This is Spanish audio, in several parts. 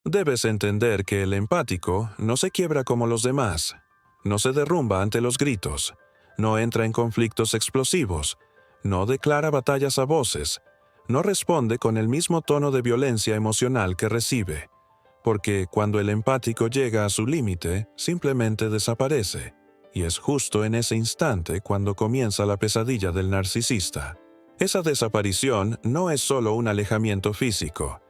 Debes entender que el empático no se quiebra como los demás, no se derrumba ante los gritos, no entra en conflictos explosivos, no declara batallas a voces, no responde con el mismo tono de violencia emocional que recibe, porque cuando el empático llega a su límite, simplemente desaparece, y es justo en ese instante cuando comienza la pesadilla del narcisista. Esa desaparición no es solo un alejamiento físico,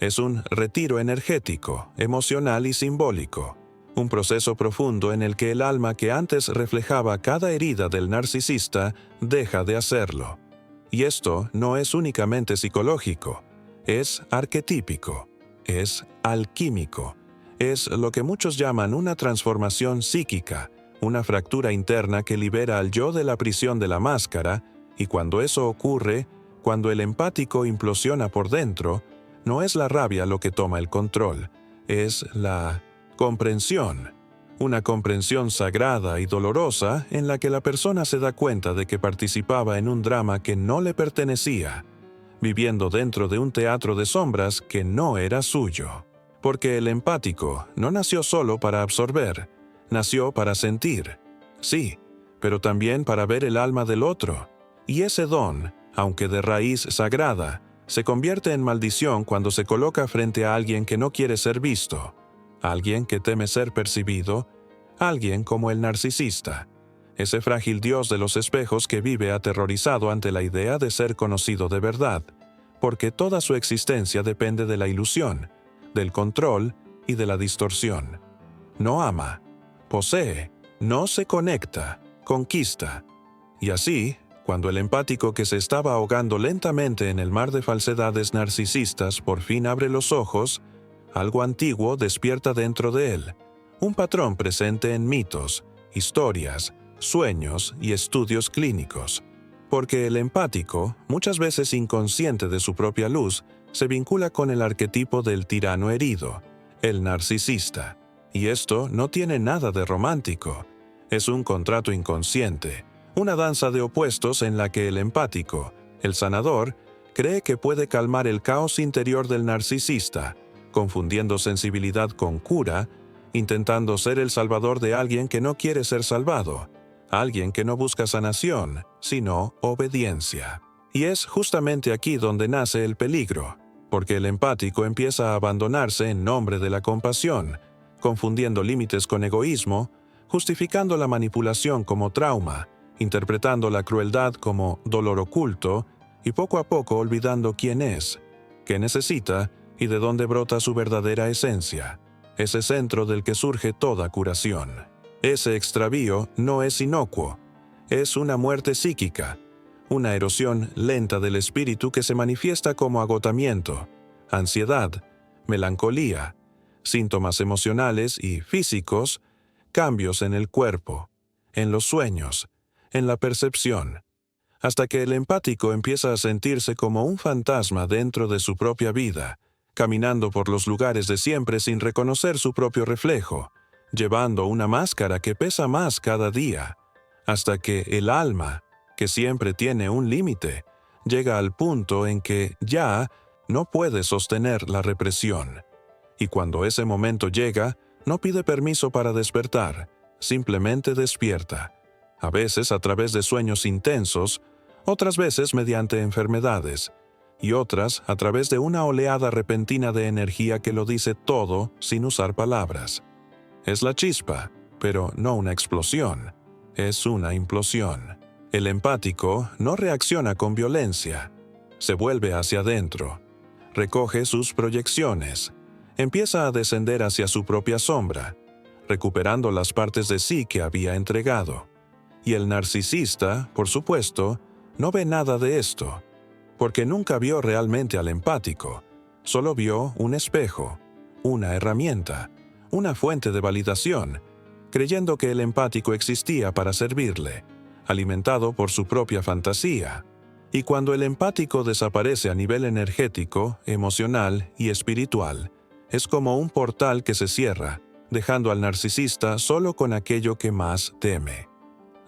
es un retiro energético, emocional y simbólico, un proceso profundo en el que el alma que antes reflejaba cada herida del narcisista deja de hacerlo. Y esto no es únicamente psicológico, es arquetípico, es alquímico, es lo que muchos llaman una transformación psíquica, una fractura interna que libera al yo de la prisión de la máscara, y cuando eso ocurre, cuando el empático implosiona por dentro, no es la rabia lo que toma el control, es la comprensión. Una comprensión sagrada y dolorosa en la que la persona se da cuenta de que participaba en un drama que no le pertenecía, viviendo dentro de un teatro de sombras que no era suyo. Porque el empático no nació solo para absorber, nació para sentir. Sí, pero también para ver el alma del otro. Y ese don, aunque de raíz sagrada, se convierte en maldición cuando se coloca frente a alguien que no quiere ser visto, alguien que teme ser percibido, alguien como el narcisista, ese frágil dios de los espejos que vive aterrorizado ante la idea de ser conocido de verdad, porque toda su existencia depende de la ilusión, del control y de la distorsión. No ama, posee, no se conecta, conquista. Y así, cuando el empático que se estaba ahogando lentamente en el mar de falsedades narcisistas por fin abre los ojos, algo antiguo despierta dentro de él, un patrón presente en mitos, historias, sueños y estudios clínicos. Porque el empático, muchas veces inconsciente de su propia luz, se vincula con el arquetipo del tirano herido, el narcisista. Y esto no tiene nada de romántico. Es un contrato inconsciente, una danza de opuestos en la que el empático, el sanador, cree que puede calmar el caos interior del narcisista, confundiendo sensibilidad con cura, intentando ser el salvador de alguien que no quiere ser salvado, alguien que no busca sanación, sino obediencia. Y es justamente aquí donde nace el peligro, porque el empático empieza a abandonarse en nombre de la compasión, confundiendo límites con egoísmo, justificando la manipulación como trauma, interpretando la crueldad como dolor oculto y poco a poco olvidando quién es, qué necesita y de dónde brota su verdadera esencia, ese centro del que surge toda curación. Ese extravío no es inocuo, es una muerte psíquica, una erosión lenta del espíritu que se manifiesta como agotamiento, ansiedad, melancolía, síntomas emocionales y físicos, cambios en el cuerpo, en los sueños, en la percepción, hasta que el empático empieza a sentirse como un fantasma dentro de su propia vida, caminando por los lugares de siempre sin reconocer su propio reflejo, llevando una máscara que pesa más cada día, hasta que el alma, que siempre tiene un límite, llega al punto en que ya no puede sostener la represión. Y cuando ese momento llega, no pide permiso para despertar, simplemente despierta, a veces a través de sueños intensos, otras veces mediante enfermedades, y otras a través de una oleada repentina de energía que lo dice todo sin usar palabras. Es la chispa, pero no una explosión, es una implosión. El empático no reacciona con violencia, se vuelve hacia adentro, recoge sus proyecciones, empieza a descender hacia su propia sombra, recuperando las partes de sí que había entregado. Y el narcisista, por supuesto, no ve nada de esto, porque nunca vio realmente al empático, solo vio un espejo, una herramienta, una fuente de validación, creyendo que el empático existía para servirle, alimentado por su propia fantasía. Y cuando el empático desaparece a nivel energético, emocional y espiritual, es como un portal que se cierra, dejando al narcisista solo con aquello que más teme.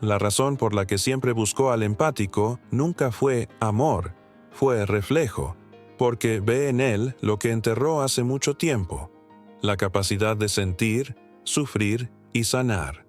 La razón por la que siempre buscó al empático nunca fue amor, fue reflejo, porque ve en él lo que enterró hace mucho tiempo, la capacidad de sentir, sufrir y sanar.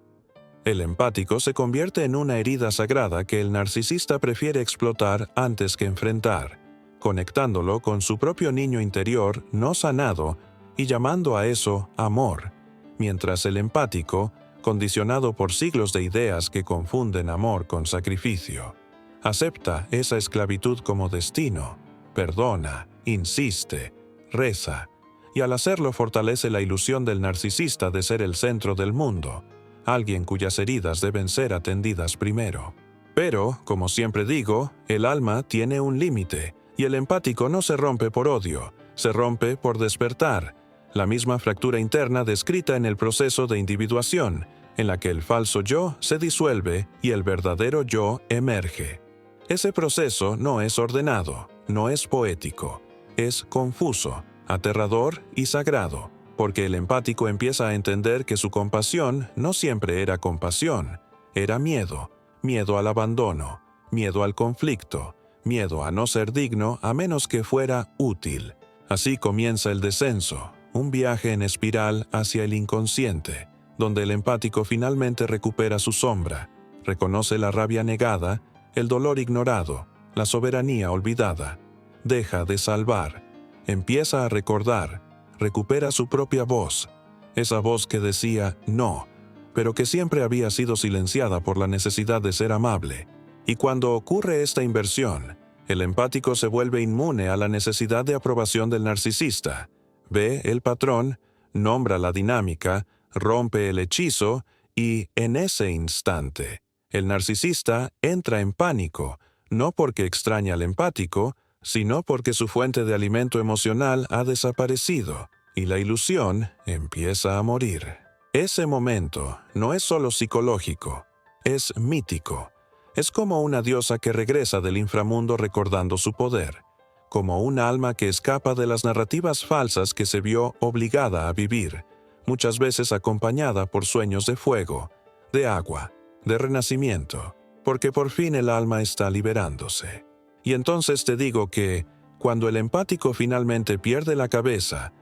El empático se convierte en una herida sagrada que el narcisista prefiere explotar antes que enfrentar, conectándolo con su propio niño interior no sanado y llamando a eso amor, mientras el empático, condicionado por siglos de ideas que confunden amor con sacrificio, acepta esa esclavitud como destino, perdona, insiste, reza, y al hacerlo fortalece la ilusión del narcisista de ser el centro del mundo, alguien cuyas heridas deben ser atendidas primero. Pero, como siempre digo, el alma tiene un límite, y el empático no se rompe por odio, se rompe por despertar, la misma fractura interna descrita en el proceso de individuación, en la que el falso yo se disuelve y el verdadero yo emerge. Ese proceso no es ordenado, no es poético, es confuso, aterrador y sagrado, porque el empático empieza a entender que su compasión no siempre era compasión, era miedo, miedo al abandono, miedo al conflicto, miedo a no ser digno a menos que fuera útil. Así comienza el descenso, un viaje en espiral hacia el inconsciente, donde el empático finalmente recupera su sombra, reconoce la rabia negada, el dolor ignorado, la soberanía olvidada, deja de salvar, empieza a recordar, recupera su propia voz, esa voz que decía no, pero que siempre había sido silenciada por la necesidad de ser amable. Y cuando ocurre esta inversión, el empático se vuelve inmune a la necesidad de aprobación del narcisista, ve el patrón, nombra la dinámica, rompe el hechizo y, en ese instante, el narcisista entra en pánico, no porque extraña al empático, sino porque su fuente de alimento emocional ha desaparecido y la ilusión empieza a morir. Ese momento no es solo psicológico, es mítico. Es como una diosa que regresa del inframundo recordando su poder, como un alma que escapa de las narrativas falsas que se vio obligada a vivir, muchas veces acompañada por sueños de fuego, de agua, de renacimiento, porque por fin el alma está liberándose. Y entonces te digo que, cuando el empático finalmente pierde la cabeza,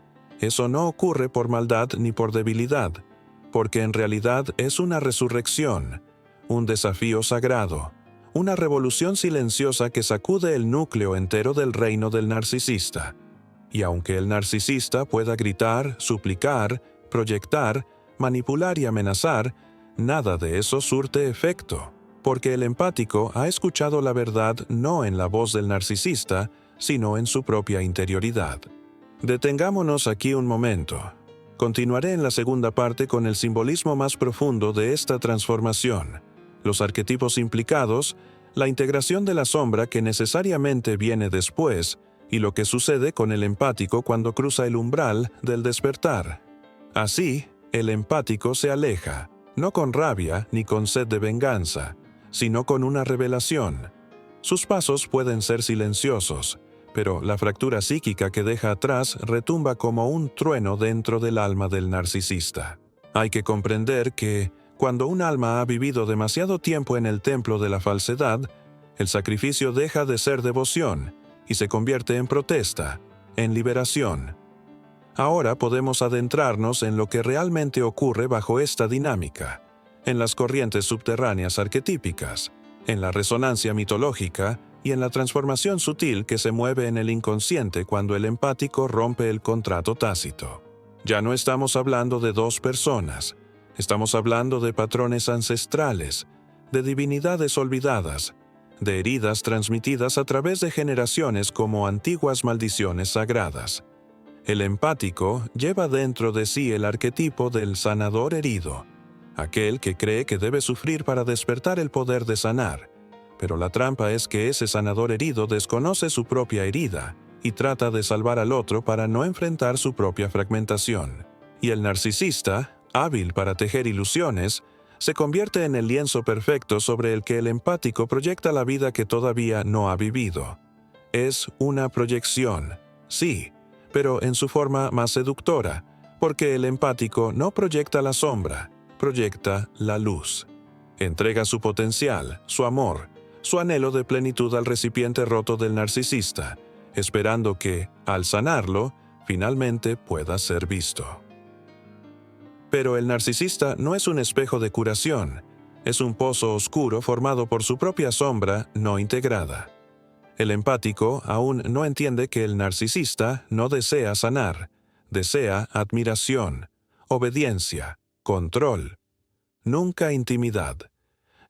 eso no ocurre por maldad ni por debilidad, porque en realidad es una resurrección, un desafío sagrado, una revolución silenciosa que sacude el núcleo entero del reino del narcisista. Y aunque el narcisista pueda gritar, suplicar, proyectar, manipular y amenazar, nada de eso surte efecto, porque el empático ha escuchado la verdad no en la voz del narcisista, sino en su propia interioridad. Detengámonos aquí un momento. Continuaré en la segunda parte con el simbolismo más profundo de esta transformación, los arquetipos implicados, la integración de la sombra que necesariamente viene después, y lo que sucede con el empático cuando cruza el umbral del despertar. Así, el empático se aleja, no con rabia ni con sed de venganza, sino con una revelación. Sus pasos pueden ser silenciosos, pero la fractura psíquica que deja atrás retumba como un trueno dentro del alma del narcisista. Hay que comprender que, cuando un alma ha vivido demasiado tiempo en el templo de la falsedad, el sacrificio deja de ser devoción y se convierte en protesta, en liberación. Ahora podemos adentrarnos en lo que realmente ocurre bajo esta dinámica, en las corrientes subterráneas arquetípicas, en la resonancia mitológica y en la transformación sutil que se mueve en el inconsciente cuando el empático rompe el contrato tácito. Ya no estamos hablando de dos personas, estamos hablando de patrones ancestrales, de divinidades olvidadas, de heridas transmitidas a través de generaciones como antiguas maldiciones sagradas. El empático lleva dentro de sí el arquetipo del sanador herido, aquel que cree que debe sufrir para despertar el poder de sanar, pero la trampa es que ese sanador herido desconoce su propia herida y trata de salvar al otro para no enfrentar su propia fragmentación. Y el narcisista, hábil para tejer ilusiones, se convierte en el lienzo perfecto sobre el que el empático proyecta la vida que todavía no ha vivido. Es una proyección, sí, pero en su forma más seductora, porque el empático no proyecta la sombra, proyecta la luz. Entrega su potencial, su amor, su anhelo de plenitud al recipiente roto del narcisista, esperando que, al sanarlo, finalmente pueda ser visto. Pero el narcisista no es un espejo de curación, es un pozo oscuro formado por su propia sombra no integrada. El empático aún no entiende que el narcisista no desea sanar, desea admiración, obediencia, control, nunca intimidad.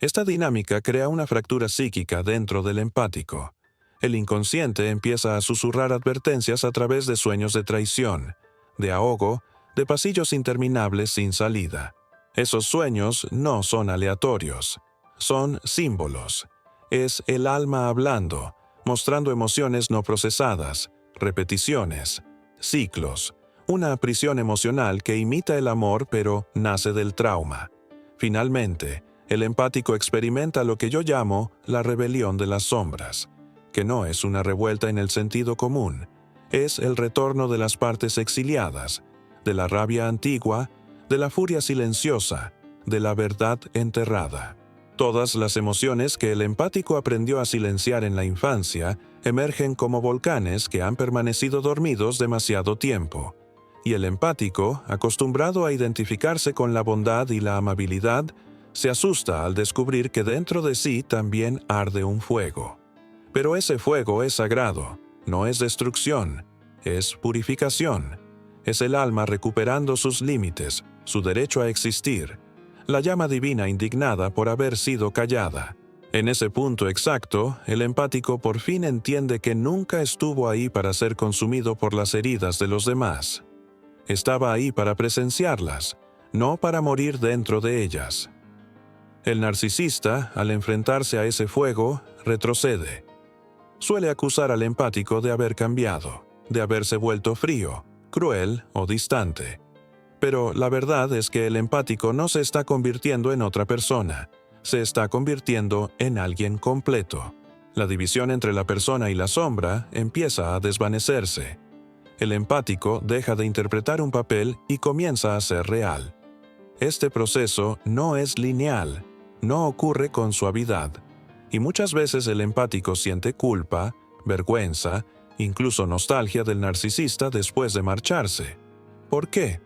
Esta dinámica crea una fractura psíquica dentro del empático. El inconsciente empieza a susurrar advertencias a través de sueños de traición, de ahogo, de pasillos interminables sin salida. Esos sueños no son aleatorios, son símbolos. Es el alma hablando, mostrando emociones no procesadas, repeticiones, ciclos, una prisión emocional que imita el amor pero nace del trauma. Finalmente, el empático experimenta lo que yo llamo la rebelión de las sombras, que no es una revuelta en el sentido común, es el retorno de las partes exiliadas, de la rabia antigua, de la furia silenciosa, de la verdad enterrada. Todas las emociones que el empático aprendió a silenciar en la infancia emergen como volcanes que han permanecido dormidos demasiado tiempo, y el empático, acostumbrado a identificarse con la bondad y la amabilidad, se asusta al descubrir que dentro de sí también arde un fuego. Pero ese fuego es sagrado, no es destrucción, es purificación. Es el alma recuperando sus límites, su derecho a existir, la llama divina indignada por haber sido callada. En ese punto exacto, el empático por fin entiende que nunca estuvo ahí para ser consumido por las heridas de los demás. Estaba ahí para presenciarlas, no para morir dentro de ellas. El narcisista, al enfrentarse a ese fuego, retrocede. Suele acusar al empático de haber cambiado, de haberse vuelto frío, cruel o distante. Pero la verdad es que el empático no se está convirtiendo en otra persona, se está convirtiendo en alguien completo. La división entre la persona y la sombra empieza a desvanecerse. El empático deja de interpretar un papel y comienza a ser real. Este proceso no es lineal, no ocurre con suavidad, y muchas veces el empático siente culpa, vergüenza, incluso nostalgia del narcisista después de marcharse. ¿Por qué?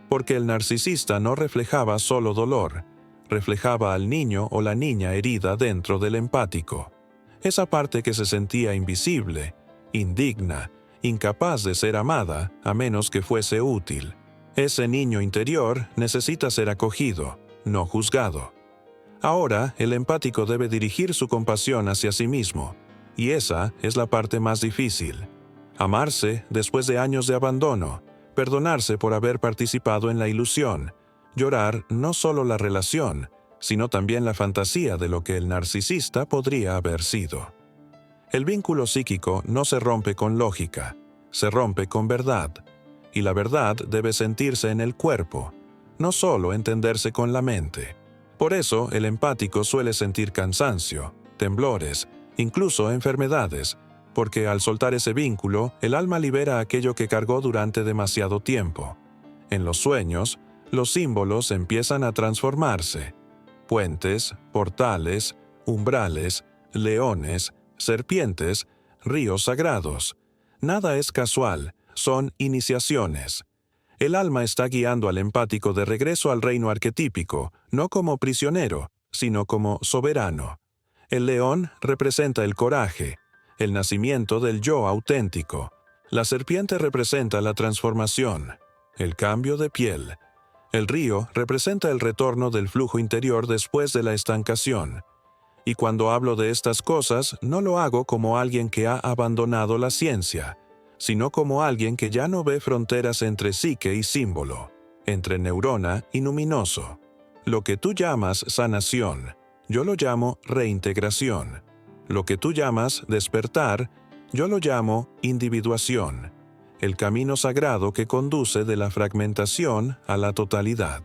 Porque el narcisista no reflejaba solo dolor, reflejaba al niño o la niña herida dentro del empático. Esa parte que se sentía invisible, indigna, incapaz de ser amada a menos que fuese útil. Ese niño interior necesita ser acogido, no juzgado. Ahora, el empático debe dirigir su compasión hacia sí mismo, y esa es la parte más difícil. Amarse después de años de abandono, perdonarse por haber participado en la ilusión, llorar no solo la relación, sino también la fantasía de lo que el narcisista podría haber sido. El vínculo psíquico no se rompe con lógica, se rompe con verdad, y la verdad debe sentirse en el cuerpo, no solo entenderse con la mente. Por eso, el empático suele sentir cansancio, temblores, incluso enfermedades, porque al soltar ese vínculo, el alma libera aquello que cargó durante demasiado tiempo. En los sueños, los símbolos empiezan a transformarse. Puentes, portales, umbrales, leones, serpientes, ríos sagrados. Nada es casual, son iniciaciones. El alma está guiando al empático de regreso al reino arquetípico, no como prisionero, sino como soberano. El león representa el coraje, el nacimiento del yo auténtico. La serpiente representa la transformación, el cambio de piel. El río representa el retorno del flujo interior después de la estancación. Y cuando hablo de estas cosas, no lo hago como alguien que ha abandonado la ciencia, sino como alguien que ya no ve fronteras entre psique y símbolo, entre neurona y luminoso. Lo que tú llamas sanación, yo lo llamo reintegración. Lo que tú llamas despertar, yo lo llamo individuación, el camino sagrado que conduce de la fragmentación a la totalidad.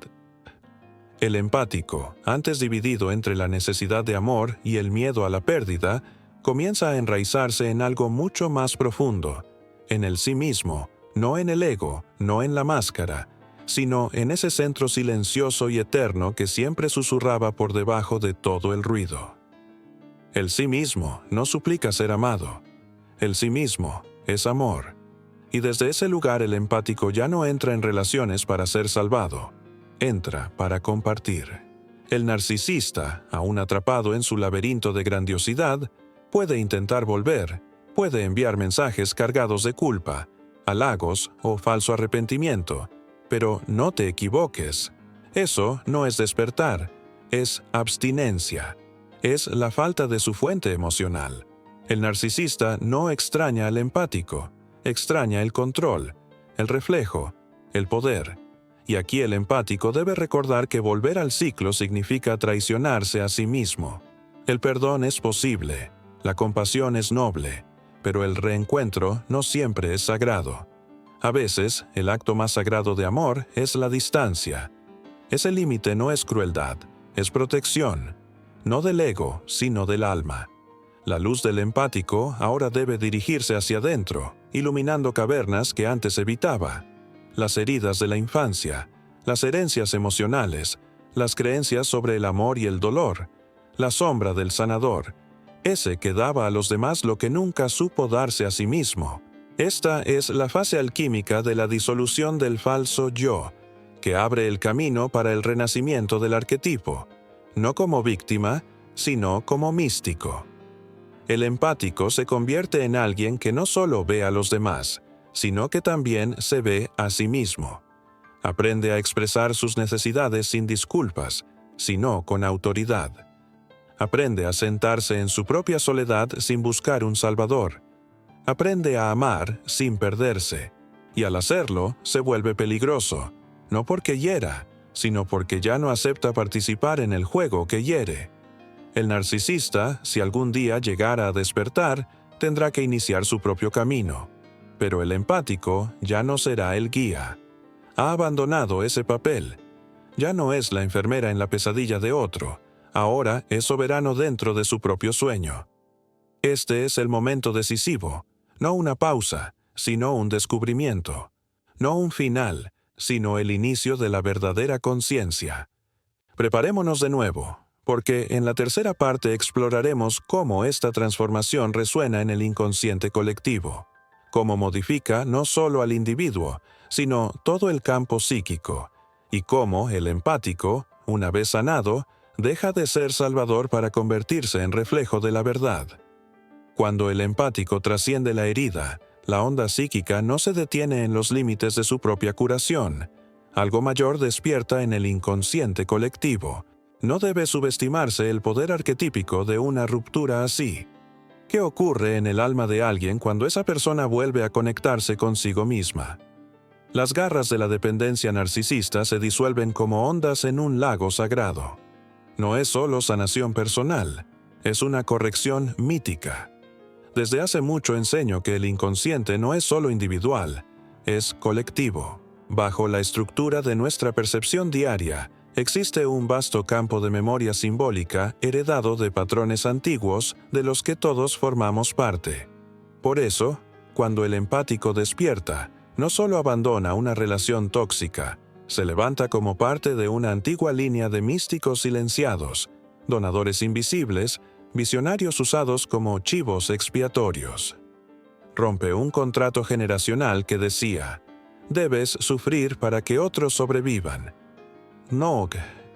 El empático, antes dividido entre la necesidad de amor y el miedo a la pérdida, comienza a enraizarse en algo mucho más profundo, en el sí mismo, no en el ego, no en la máscara, sino en ese centro silencioso y eterno que siempre susurraba por debajo de todo el ruido. El sí mismo no suplica ser amado. El sí mismo es amor. Y desde ese lugar el empático ya no entra en relaciones para ser salvado. entra para compartir. El narcisista, aún atrapado en su laberinto de grandiosidad, puede intentar volver, puede enviar mensajes cargados de culpa, halagos o falso arrepentimiento, pero no te equivoques. Eso no es despertar, es abstinencia. Es la falta de su fuente emocional. El narcisista no extraña al empático, extraña el control, el reflejo, el poder. Y aquí el empático debe recordar que volver al ciclo significa traicionarse a sí mismo. El perdón es posible, la compasión es noble, pero el reencuentro no siempre es sagrado. A veces, el acto más sagrado de amor es la distancia. Ese límite no es crueldad, es protección, no del ego, sino del alma. La luz del empático ahora debe dirigirse hacia adentro, iluminando cavernas que antes evitaba. Las heridas de la infancia, las herencias emocionales, las creencias sobre el amor y el dolor, la sombra del sanador, ese que daba a los demás lo que nunca supo darse a sí mismo. Esta es la fase alquímica de la disolución del falso yo, que abre el camino para el renacimiento del arquetipo, no como víctima, sino como místico. El empático se convierte en alguien que no solo ve a los demás, sino que también se ve a sí mismo. Aprende a expresar sus necesidades sin disculpas, sino con autoridad. Aprende a sentarse en su propia soledad sin buscar un salvador. Aprende a amar sin perderse, y al hacerlo se vuelve peligroso, no porque hiera, sino porque ya no acepta participar en el juego que hiere. El narcisista, si algún día llegara a despertar, tendrá que iniciar su propio camino. Pero el empático ya no será el guía. Ha abandonado ese papel. Ya no es la enfermera en la pesadilla de otro. Ahora es soberano dentro de su propio sueño. Este es el momento decisivo. No una pausa, sino un descubrimiento. No un final, sino el inicio de la verdadera conciencia. Preparémonos de nuevo, porque en la tercera parte exploraremos cómo esta transformación resuena en el inconsciente colectivo, cómo modifica no solo al individuo, sino todo el campo psíquico, y cómo el empático, una vez sanado, deja de ser salvador para convertirse en reflejo de la verdad. Cuando el empático trasciende la herida, la onda psíquica no se detiene en los límites de su propia curación. Algo mayor despierta en el inconsciente colectivo. No debe subestimarse el poder arquetípico de una ruptura así. ¿Qué ocurre en el alma de alguien cuando esa persona vuelve a conectarse consigo misma? Las garras de la dependencia narcisista se disuelven como ondas en un lago sagrado. No es solo sanación personal, es una corrección mítica. Desde hace mucho enseño que el inconsciente no es solo individual, es colectivo. Bajo la estructura de nuestra percepción diaria, existe un vasto campo de memoria simbólica heredado de patrones antiguos de los que todos formamos parte. Por eso, cuando el empático despierta, no solo abandona una relación tóxica, se levanta como parte de una antigua línea de místicos silenciados, donadores invisibles, visionarios usados como chivos expiatorios. Rompe un contrato generacional que decía, debes sufrir para que otros sobrevivan. No,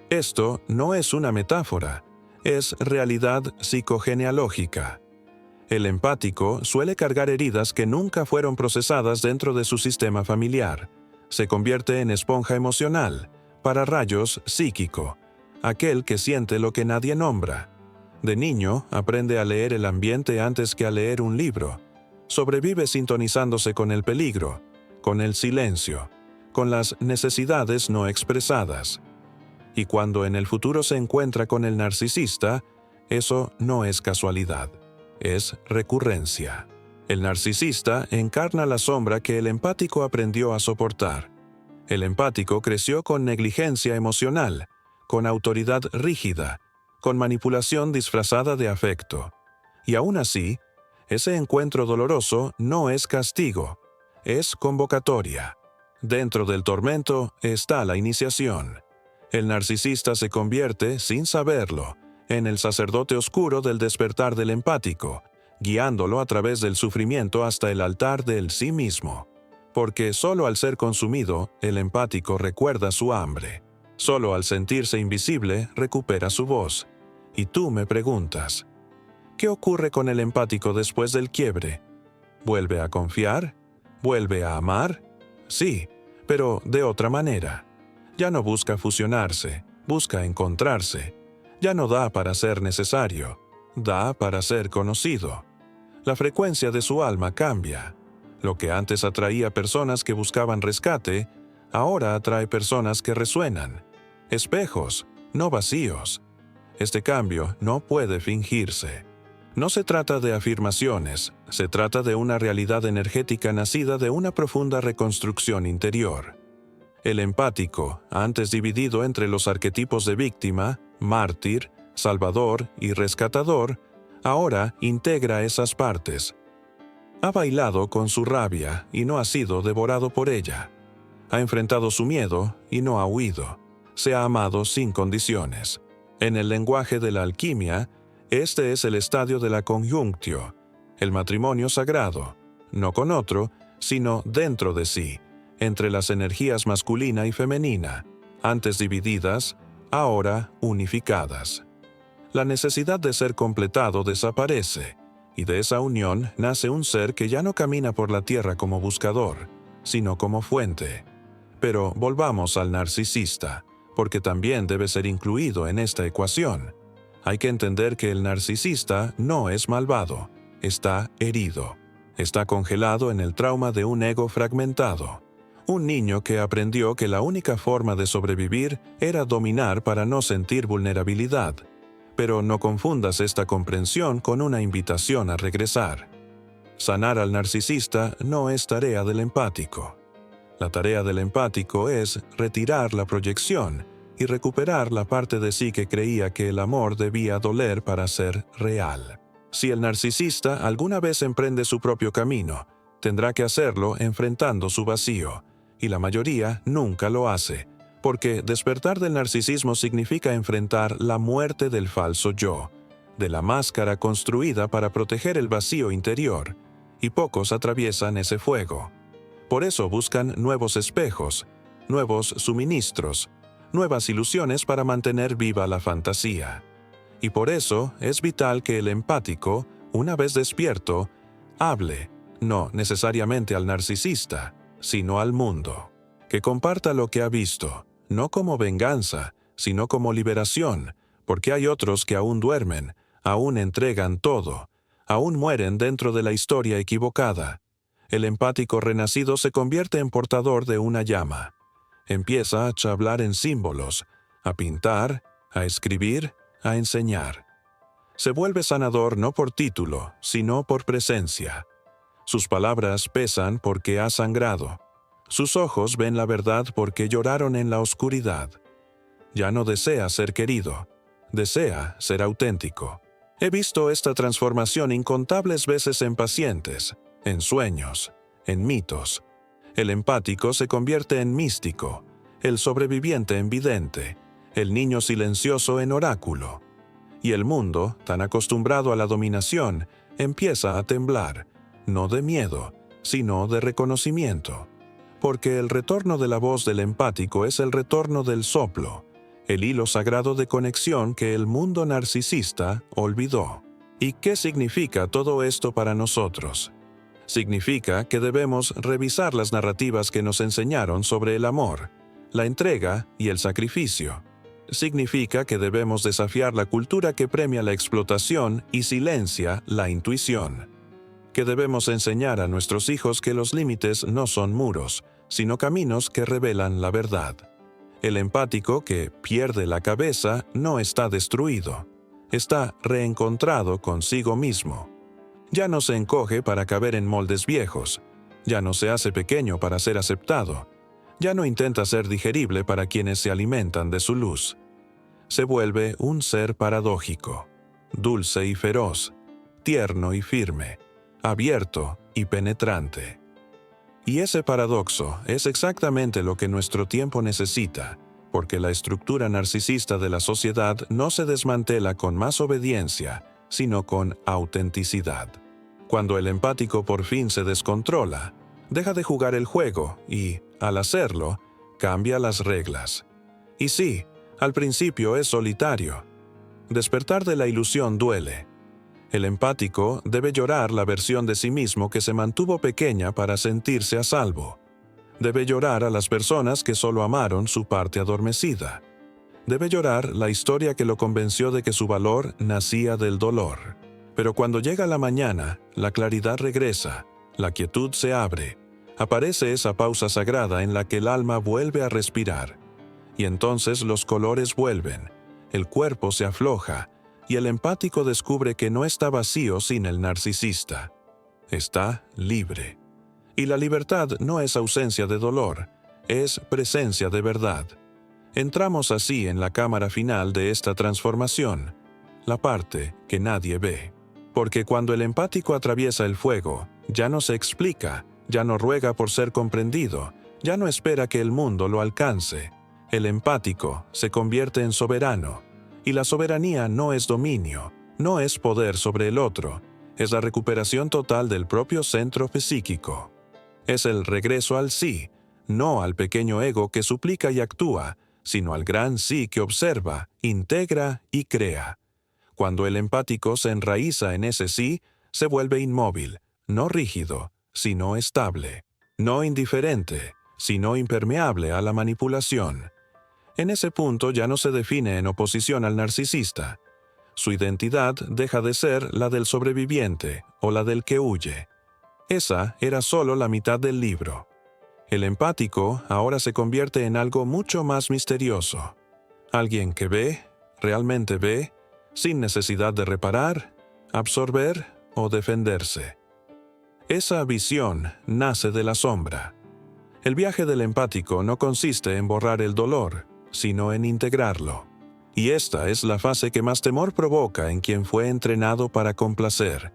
esto no es una metáfora, es realidad psicogenealógica. El empático suele cargar heridas que nunca fueron procesadas dentro de su sistema familiar. Se convierte en esponja emocional, pararrayos psíquico, aquel que siente lo que nadie nombra. De niño, aprende a leer el ambiente antes que a leer un libro. Sobrevive sintonizándose con el peligro, con el silencio, con las necesidades no expresadas. Y cuando en el futuro se encuentra con el narcisista, eso no es casualidad, es recurrencia. El narcisista encarna la sombra que el empático aprendió a soportar. El empático creció con negligencia emocional, con autoridad rígida, con manipulación disfrazada de afecto. Y aún así, ese encuentro doloroso no es castigo, es convocatoria. Dentro del tormento está la iniciación. El narcisista se convierte, sin saberlo, en el sacerdote oscuro del despertar del empático, guiándolo a través del sufrimiento hasta el altar del sí mismo. Porque solo al ser consumido, el empático recuerda su hambre. Solo al sentirse invisible recupera su voz. Y tú me preguntas, ¿qué ocurre con el empático después del quiebre? ¿Vuelve a confiar? ¿Vuelve a amar? Sí, pero de otra manera. Ya no busca fusionarse, busca encontrarse. Ya no da para ser necesario, da para ser conocido. La frecuencia de su alma cambia. Lo que antes atraía personas que buscaban rescate, ahora atrae personas que resuenan. Espejos, no vacíos. Este cambio no puede fingirse. No se trata de afirmaciones, se trata de una realidad energética nacida de una profunda reconstrucción interior. El empático, antes dividido entre los arquetipos de víctima, mártir, salvador y rescatador, ahora integra esas partes. Ha bailado con su rabia y no ha sido devorado por ella. Ha enfrentado su miedo y no ha huido. Se ha amado sin condiciones. En el lenguaje de la alquimia, este es el estadio de la conjunctio, el matrimonio sagrado, no con otro, sino dentro de sí, entre las energías masculina y femenina, antes divididas, ahora unificadas. La necesidad de ser completado desaparece, y de esa unión nace un ser que ya no camina por la tierra como buscador, sino como fuente. Pero volvamos al narcisista, porque también debe ser incluido en esta ecuación. Hay que entender que el narcisista no es malvado, está herido, está congelado en el trauma de un ego fragmentado. Un niño que aprendió que la única forma de sobrevivir era dominar para no sentir vulnerabilidad. Pero no confundas esta comprensión con una invitación a regresar. Sanar al narcisista no es tarea del empático. La tarea del empático es retirar la proyección y recuperar la parte de sí que creía que el amor debía doler para ser real. Si el narcisista alguna vez emprende su propio camino, tendrá que hacerlo enfrentando su vacío, y la mayoría nunca lo hace, porque despertar del narcisismo significa enfrentar la muerte del falso yo, de la máscara construida para proteger el vacío interior, y pocos atraviesan ese fuego. Por eso buscan nuevos espejos, nuevos suministros, nuevas ilusiones para mantener viva la fantasía. Y por eso es vital que el empático, una vez despierto, hable, no necesariamente al narcisista, sino al mundo. Que comparta lo que ha visto, no como venganza, sino como liberación, porque hay otros que aún duermen, aún entregan todo, aún mueren dentro de la historia equivocada. El empático renacido se convierte en portador de una llama. Empieza a hablar en símbolos, a pintar, a escribir, a enseñar. Se vuelve sanador no por título, sino por presencia. Sus palabras pesan porque ha sangrado. Sus ojos ven la verdad porque lloraron en la oscuridad. Ya no desea ser querido, desea ser auténtico. He visto esta transformación incontables veces en pacientes, en sueños, en mitos. El empático se convierte en místico, el sobreviviente en vidente, el niño silencioso en oráculo. Y el mundo, tan acostumbrado a la dominación, empieza a temblar, no de miedo, sino de reconocimiento. Porque el retorno de la voz del empático es el retorno del soplo, el hilo sagrado de conexión que el mundo narcisista olvidó. ¿Y qué significa todo esto para nosotros? Significa que debemos revisar las narrativas que nos enseñaron sobre el amor, la entrega y el sacrificio. Significa que debemos desafiar la cultura que premia la explotación y silencia la intuición. Que debemos enseñar a nuestros hijos que los límites no son muros, sino caminos que revelan la verdad. El empático que pierde la cabeza no está destruido, está reencontrado consigo mismo. Ya no se encoge para caber en moldes viejos, ya no se hace pequeño para ser aceptado, ya no intenta ser digerible para quienes se alimentan de su luz. Se vuelve un ser paradójico, dulce y feroz, tierno y firme, abierto y penetrante. Y ese paradoxo es exactamente lo que nuestro tiempo necesita, porque la estructura narcisista de la sociedad no se desmantela con más obediencia, sino con autenticidad. Cuando el empático por fin se descontrola, deja de jugar el juego y, al hacerlo, cambia las reglas. Y sí, al principio es solitario. Despertar de la ilusión duele. El empático debe llorar la versión de sí mismo que se mantuvo pequeña para sentirse a salvo. Debe llorar a las personas que solo amaron su parte adormecida. Debe llorar la historia que lo convenció de que su valor nacía del dolor. Pero cuando llega la mañana, la claridad regresa, la quietud se abre, aparece esa pausa sagrada en la que el alma vuelve a respirar. Y entonces los colores vuelven, el cuerpo se afloja, y el empático descubre que no está vacío sin el narcisista. Está libre. Y la libertad no es ausencia de dolor, es presencia de verdad. Entramos así en la cámara final de esta transformación, la parte que nadie ve. Porque cuando el empático atraviesa el fuego, ya no se explica, ya no ruega por ser comprendido, ya no espera que el mundo lo alcance. El empático se convierte en soberano, y la soberanía no es dominio, no es poder sobre el otro, es la recuperación total del propio centro psíquico. Es el regreso al sí, no al pequeño ego que suplica y actúa, sino al gran sí que observa, integra y crea. Cuando el empático se enraiza en ese sí, se vuelve inmóvil, no rígido, sino estable, no indiferente, sino impermeable a la manipulación. En ese punto ya no se define en oposición al narcisista. Su identidad deja de ser la del sobreviviente o la del que huye. Esa era solo la mitad del libro. El empático ahora se convierte en algo mucho más misterioso. Alguien que ve, realmente ve, sin necesidad de reparar, absorber o defenderse. Esa visión nace de la sombra. El viaje del empático no consiste en borrar el dolor, sino en integrarlo. Y esta es la fase que más temor provoca en quien fue entrenado para complacer.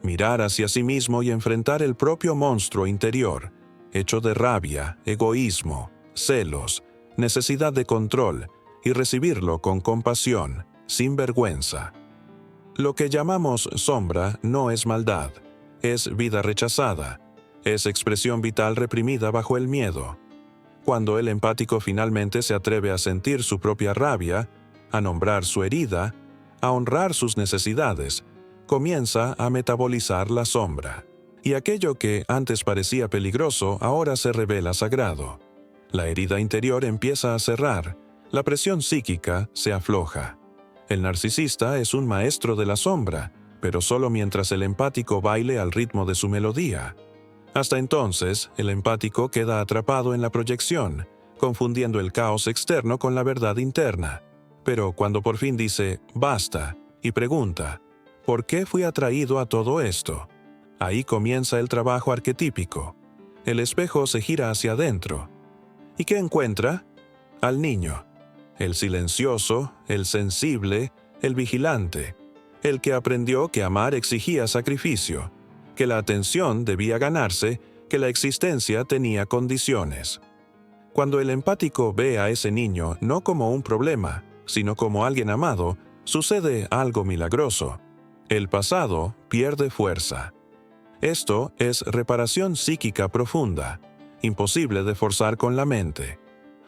Mirar hacia sí mismo y enfrentar el propio monstruo interior, hecho de rabia, egoísmo, celos, necesidad de control, y recibirlo con compasión, sin vergüenza. Lo que llamamos sombra no es maldad, es vida rechazada, es expresión vital reprimida bajo el miedo. Cuando el empático finalmente se atreve a sentir su propia rabia, a nombrar su herida, a honrar sus necesidades, comienza a metabolizar la sombra. Y aquello que antes parecía peligroso ahora se revela sagrado. La herida interior empieza a cerrar, la presión psíquica se afloja. El narcisista es un maestro de la sombra, pero solo mientras el empático baile al ritmo de su melodía. Hasta entonces, el empático queda atrapado en la proyección, confundiendo el caos externo con la verdad interna. Pero cuando por fin dice «basta» y pregunta «¿por qué fui atraído a todo esto?», ahí comienza el trabajo arquetípico. El espejo se gira hacia adentro. ¿Y qué encuentra? Al niño. El silencioso, el sensible, el vigilante. El que aprendió que amar exigía sacrificio, que la atención debía ganarse, que la existencia tenía condiciones. Cuando el empático ve a ese niño no como un problema, sino como alguien amado, sucede algo milagroso. El pasado pierde fuerza. Esto es reparación psíquica profunda, imposible de forzar con la mente.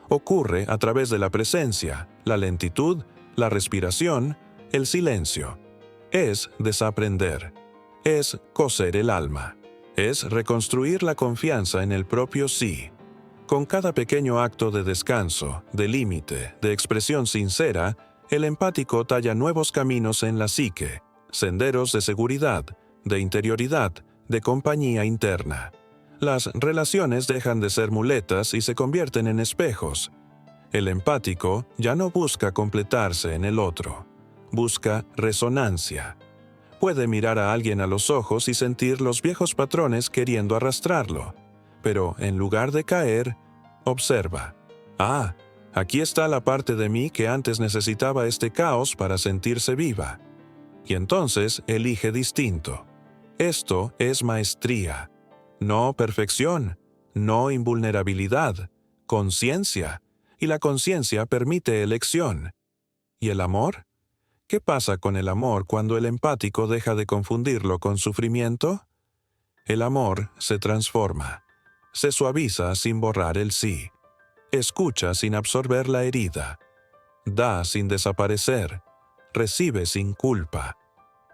Ocurre a través de la presencia, la lentitud, la respiración, el silencio. Es desaprender. Es coser el alma. Es reconstruir la confianza en el propio sí. Con cada pequeño acto de descanso, de límite, de expresión sincera, el empático talla nuevos caminos en la psique, senderos de seguridad, de interioridad, de compañía interna. Las relaciones dejan de ser muletas y se convierten en espejos. El empático ya no busca completarse en el otro, busca resonancia. Puede mirar a alguien a los ojos y sentir los viejos patrones queriendo arrastrarlo, pero en lugar de caer, observa. Ah, aquí está la parte de mí que antes necesitaba este caos para sentirse viva. Y entonces elige distinto. Esto es maestría, no perfección, no invulnerabilidad, conciencia, y la conciencia permite elección. ¿Y el amor? ¿Qué pasa con el amor cuando el empático deja de confundirlo con sufrimiento? El amor se transforma, se suaviza sin borrar el sí. escucha sin absorber la herida, da sin desaparecer, recibe sin culpa.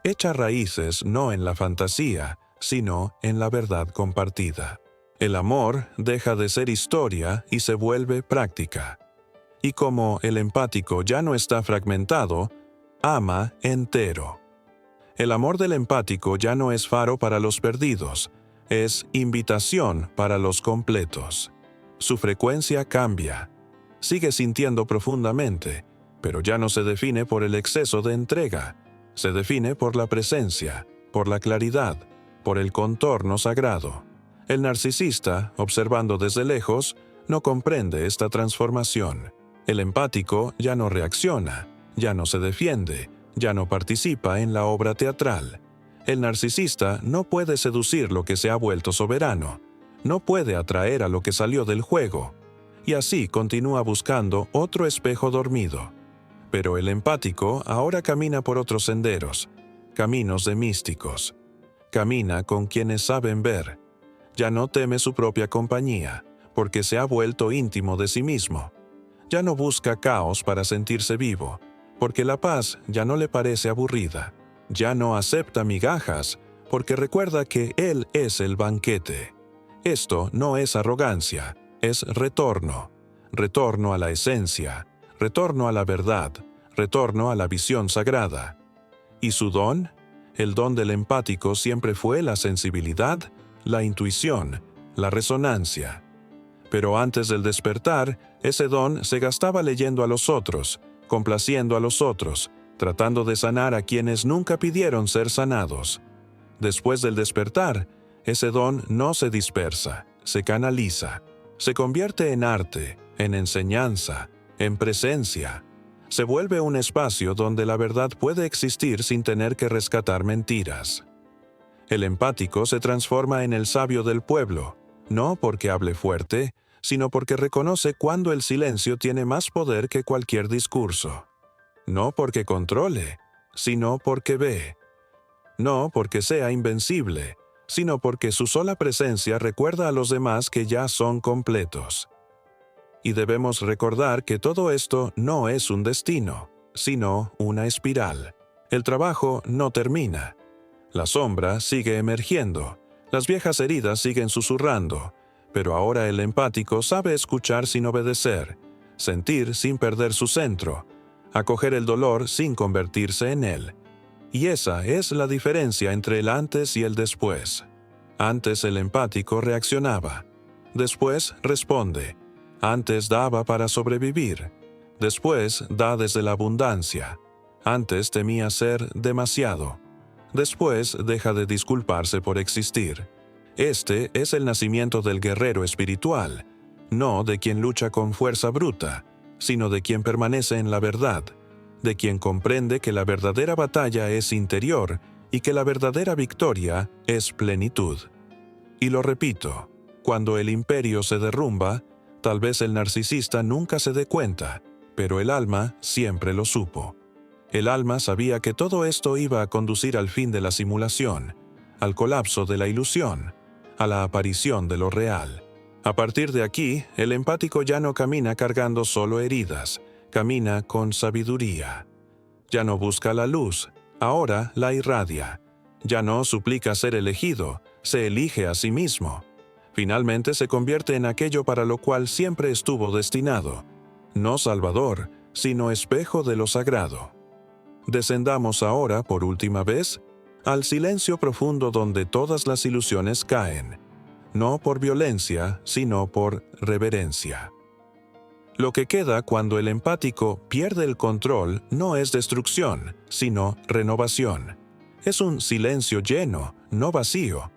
Echa raíces no en la fantasía, sino en la verdad compartida. El amor deja de ser historia y se vuelve práctica. Y como el empático ya no está fragmentado, ama entero. El amor del empático ya no es faro para los perdidos, es invitación para los completos. Su frecuencia cambia. Sigue sintiendo profundamente, pero ya no se define por el exceso de entrega. Se define por la presencia, por la claridad, por el contorno sagrado. El narcisista, observando desde lejos, no comprende esta transformación. El empático ya no reacciona, ya no se defiende, ya no participa en la obra teatral. El narcisista no puede seducir lo que se ha vuelto soberano, no puede atraer a lo que salió del juego, y así continúa buscando otro espejo dormido. Pero el empático ahora camina por otros senderos, caminos de místicos. Camina con quienes saben ver. Ya no teme su propia compañía, porque se ha vuelto íntimo de sí mismo. Ya no busca caos para sentirse vivo, porque la paz ya no le parece aburrida. Ya no acepta migajas, porque recuerda que Él es el banquete. Esto no es arrogancia, es retorno. Retorno a la esencia, retorno a la verdad, retorno a la visión sagrada. ¿Y su don? El don del empático siempre fue la sensibilidad, la intuición, la resonancia. Pero antes del despertar, ese don se gastaba leyendo a los otros, complaciendo a los otros, tratando de sanar a quienes nunca pidieron ser sanados. Después del despertar, ese don no se dispersa, se canaliza, se convierte en arte, en enseñanza, en presencia. Se vuelve un espacio donde la verdad puede existir sin tener que rescatar mentiras. El empático se transforma en el sabio del pueblo, no porque hable fuerte, sino porque reconoce cuando el silencio tiene más poder que cualquier discurso. No porque controle, sino porque ve. No porque sea invencible, sino porque su sola presencia recuerda a los demás que ya son completos. Y debemos recordar que todo esto no es un destino, sino una espiral. El trabajo no termina. La sombra sigue emergiendo, las viejas heridas siguen susurrando, pero ahora el empático sabe escuchar sin obedecer, sentir sin perder su centro, acoger el dolor sin convertirse en él. Y esa es la diferencia entre el antes y el después. Antes el empático reaccionaba, después responde. Antes daba para sobrevivir, después da desde la abundancia. Antes temía ser demasiado, después deja de disculparse por existir. Este es el nacimiento del guerrero espiritual, no de quien lucha con fuerza bruta, sino de quien permanece en la verdad, de quien comprende que la verdadera batalla es interior y que la verdadera victoria es plenitud. Y lo repito, cuando el imperio se derrumba, tal vez el narcisista nunca se dé cuenta, pero el alma siempre lo supo. El alma sabía que todo esto iba a conducir al fin de la simulación, al colapso de la ilusión, a la aparición de lo real. A partir de aquí, el empático ya no camina cargando solo heridas, camina con sabiduría. Ya no busca la luz, ahora la irradia. Ya no suplica ser elegido, se elige a sí mismo. Finalmente se convierte en aquello para lo cual siempre estuvo destinado, no salvador, sino espejo de lo sagrado. Descendamos ahora, por última vez, al silencio profundo donde todas las ilusiones caen, no por violencia, sino por reverencia. Lo que queda cuando el empático pierde el control no es destrucción, sino renovación. Es un silencio lleno, no vacío.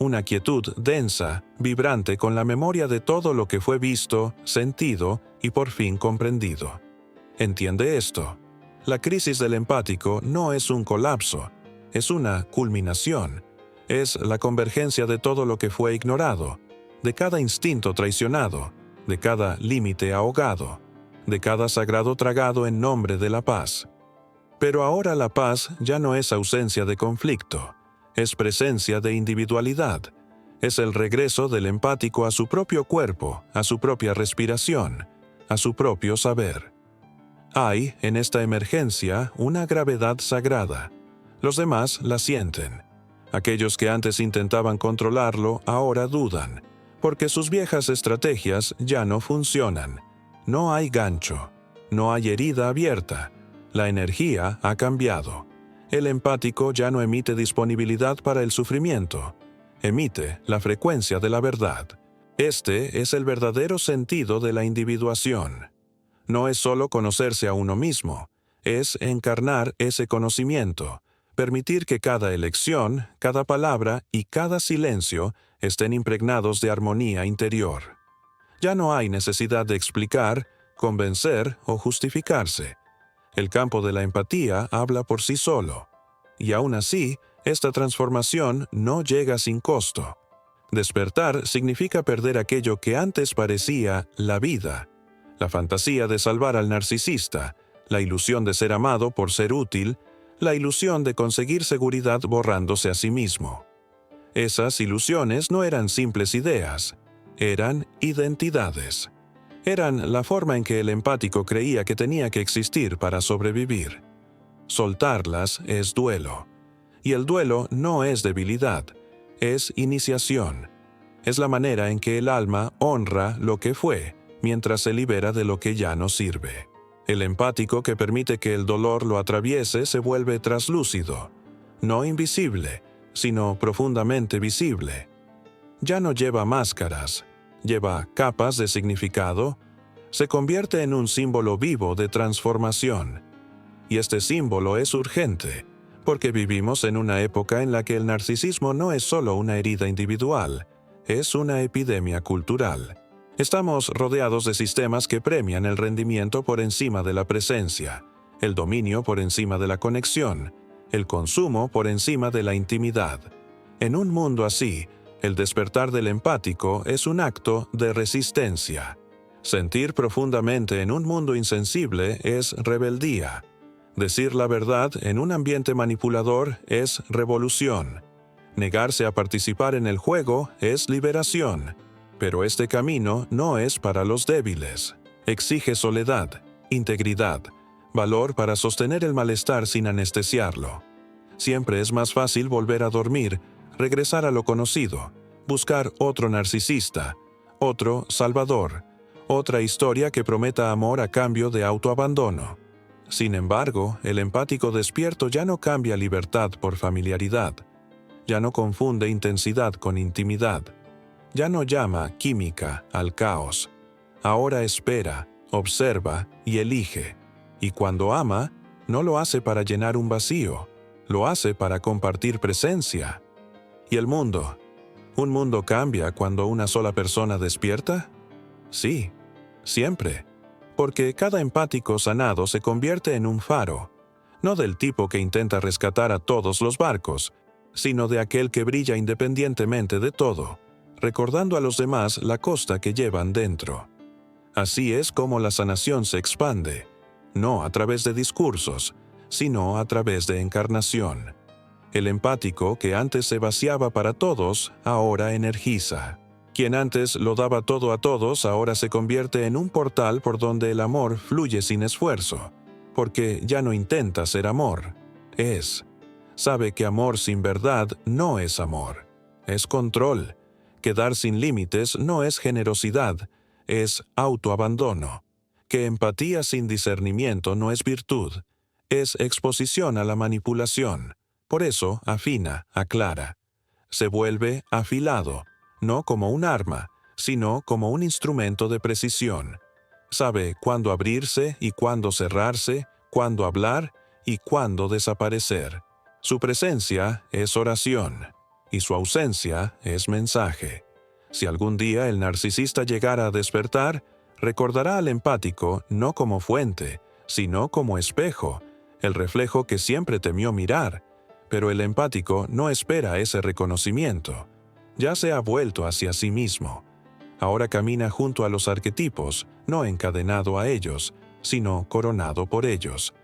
Una quietud densa, vibrante con la memoria de todo lo que fue visto, sentido y por fin comprendido. ¿Entiende esto? La crisis del empático no es un colapso, es una culminación. Es la convergencia de todo lo que fue ignorado, de cada instinto traicionado, de cada límite ahogado, de cada sagrado tragado en nombre de la paz. Pero ahora la paz ya no es ausencia de conflicto. Es presencia de individualidad. Es el regreso del empático a su propio cuerpo, a su propia respiración, a su propio saber. Hay, en esta emergencia, una gravedad sagrada. Los demás la sienten. Aquellos que antes intentaban controlarlo ahora dudan, porque sus viejas estrategias ya no funcionan. No hay gancho, no hay herida abierta. La energía ha cambiado. El empático ya no emite disponibilidad para el sufrimiento. Emite la frecuencia de la verdad. Este es el verdadero sentido de la individuación. No es solo conocerse a uno mismo, es encarnar ese conocimiento, permitir que cada elección, cada palabra y cada silencio estén impregnados de armonía interior. Ya no hay necesidad de explicar, convencer o justificarse. El campo de la empatía habla por sí solo. Y aún así, esta transformación no llega sin costo. Despertar significa perder aquello que antes parecía la vida. La fantasía de salvar al narcisista, la ilusión de ser amado por ser útil, la ilusión de conseguir seguridad borrándose a sí mismo. Esas ilusiones no eran simples ideas, eran identidades. Eran la forma en que el empático creía que tenía que existir para sobrevivir. Soltarlas es duelo. Y el duelo no es debilidad, es iniciación. Es la manera en que el alma honra lo que fue, mientras se libera de lo que ya no sirve. El empático que permite que el dolor lo atraviese se vuelve traslúcido, no invisible, sino profundamente visible. Ya no lleva máscaras, lleva capas de significado, se convierte en un símbolo vivo de transformación. Y este símbolo es urgente, porque vivimos en una época en la que el narcisismo no es solo una herida individual, es una epidemia cultural. Estamos rodeados de sistemas que premian el rendimiento por encima de la presencia, el dominio por encima de la conexión, el consumo por encima de la intimidad. En un mundo así, el despertar del empático es un acto de resistencia. Sentir profundamente en un mundo insensible es rebeldía. Decir la verdad en un ambiente manipulador es revolución. Negarse a participar en el juego es liberación. Pero este camino no es para los débiles. Exige soledad, integridad, valor para sostener el malestar sin anestesiarlo. Siempre es más fácil volver a dormir, regresar a lo conocido, buscar otro narcisista, otro salvador, otra historia que prometa amor a cambio de autoabandono. Sin embargo, el empático despierto ya no cambia libertad por familiaridad, ya no confunde intensidad con intimidad. Ya no llama química al caos. Ahora espera, observa y elige. Y cuando ama, no lo hace para llenar un vacío, lo hace para compartir presencia. ¿Y el mundo? ¿Un mundo cambia cuando una sola persona despierta? Sí, siempre. Porque cada empático sanado se convierte en un faro, no del tipo que intenta rescatar a todos los barcos, sino de aquel que brilla independientemente de todo, recordando a los demás la costa que llevan dentro. Así es como la sanación se expande, no a través de discursos, sino a través de encarnación. El empático que antes se vaciaba para todos, ahora energiza. Quien antes lo daba todo a todos, ahora se convierte en un portal por donde el amor fluye sin esfuerzo, porque ya no intenta ser amor, es. Sabe que amor sin verdad no es amor, es control. Que dar sin límites no es generosidad, es autoabandono. Que empatía sin discernimiento no es virtud, es exposición a la manipulación. Por eso afina, aclara. Se vuelve afilado, no como un arma, sino como un instrumento de precisión. Sabe cuándo abrirse y cuándo cerrarse, cuándo hablar y cuándo desaparecer. Su presencia es oración. Y su ausencia es mensaje. Si algún día el narcisista llegara a despertar, recordará al empático no como fuente, sino como espejo, el reflejo que siempre temió mirar. Pero el empático no espera ese reconocimiento. Ya se ha vuelto hacia sí mismo. Ahora camina junto a los arquetipos, no encadenado a ellos, sino coronado por ellos.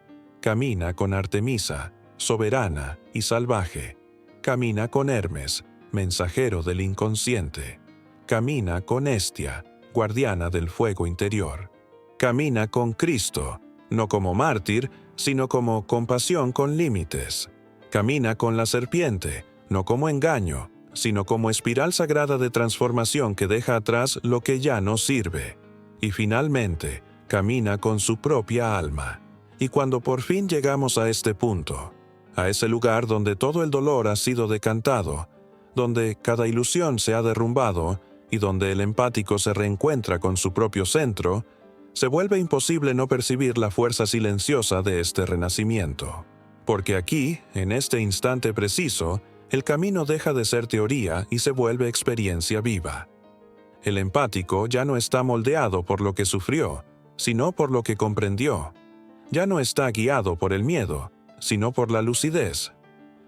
Camina con Artemisa, soberana y salvaje. Camina con Hermes, mensajero del inconsciente. Camina con Hestia, guardiana del fuego interior. Camina con Cristo, no como mártir, sino como compasión con límites. Camina con la serpiente, no como engaño, sino como espiral sagrada de transformación que deja atrás lo que ya no sirve. Y finalmente, camina con su propia alma. Y cuando por fin llegamos a este punto, a ese lugar donde todo el dolor ha sido decantado, donde cada ilusión se ha derrumbado y donde el empático se reencuentra con su propio centro, se vuelve imposible no percibir la fuerza silenciosa de este renacimiento. Porque aquí, en este instante preciso, el camino deja de ser teoría y se vuelve experiencia viva. El empático ya no está moldeado por lo que sufrió, sino por lo que comprendió. Ya no está guiado por el miedo, sino por la lucidez.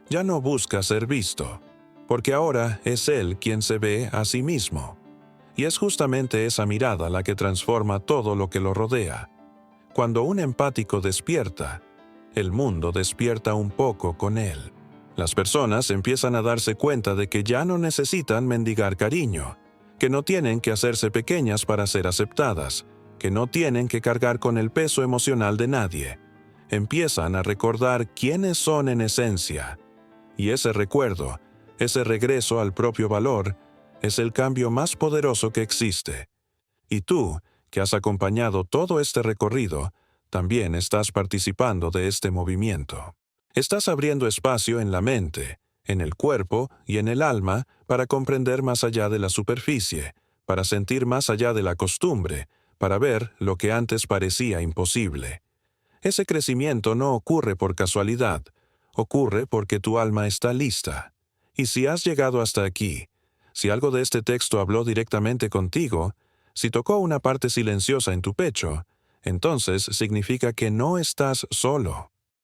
Ya no busca ser visto, porque ahora es él quien se ve a sí mismo. Y es justamente esa mirada la que transforma todo lo que lo rodea. Cuando un empático despierta, el mundo despierta un poco con él. Las personas empiezan a darse cuenta de que ya no necesitan mendigar cariño, que no tienen que hacerse pequeñas para ser aceptadas, que no tienen que cargar con el peso emocional de nadie. Empiezan a recordar quiénes son en esencia. Y ese recuerdo, ese regreso al propio valor, es el cambio más poderoso que existe. Y tú, que has acompañado todo este recorrido, también estás participando de este movimiento. Estás abriendo espacio en la mente, en el cuerpo y en el alma para comprender más allá de la superficie, para sentir más allá de la costumbre, para ver lo que antes parecía imposible. Ese crecimiento no ocurre por casualidad, ocurre porque tu alma está lista. Y si has llegado hasta aquí, si algo de este texto habló directamente contigo, si tocó una parte silenciosa en tu pecho, entonces significa que no estás solo.